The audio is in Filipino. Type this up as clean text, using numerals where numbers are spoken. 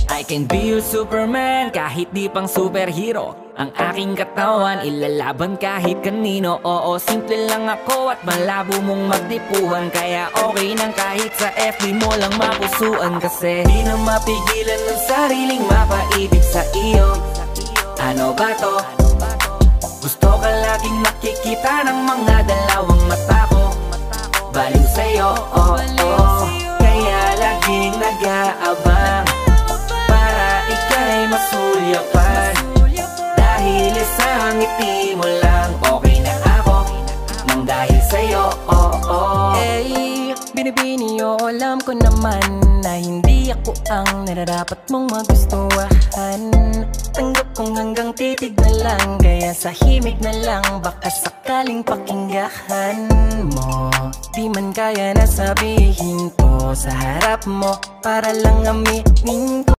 I can be your Superman kahit di pang superhero. Ang aking katawan ilalaban kahit kanino. Oo, simple lang ako at malabo mong magtipuhan. Kaya okay nang kahit sa FB mo lang mapusuan. Kasi di na mapigilan ng sariling mapaibig sa iyo. Ano ba to? Gusto ka laging nakikita ng mga dalawang mata ko. Baliw sa'yo, oh, oh. Kaya laging nag-aabang para ika'y masulyapan. Dahil isang ngiti mo lang okay na ako nang dahil sa'yo, oh, oh. Hey, binibini o alam ko naman na hindi ako ang nararapat mong magustuhan. Tanggap kong hanggang titig na lang, kaya sa himig na lang baka sakaling pakinggan mo. Di man kaya na sabihin ko sa harap mo para lang aminin ko.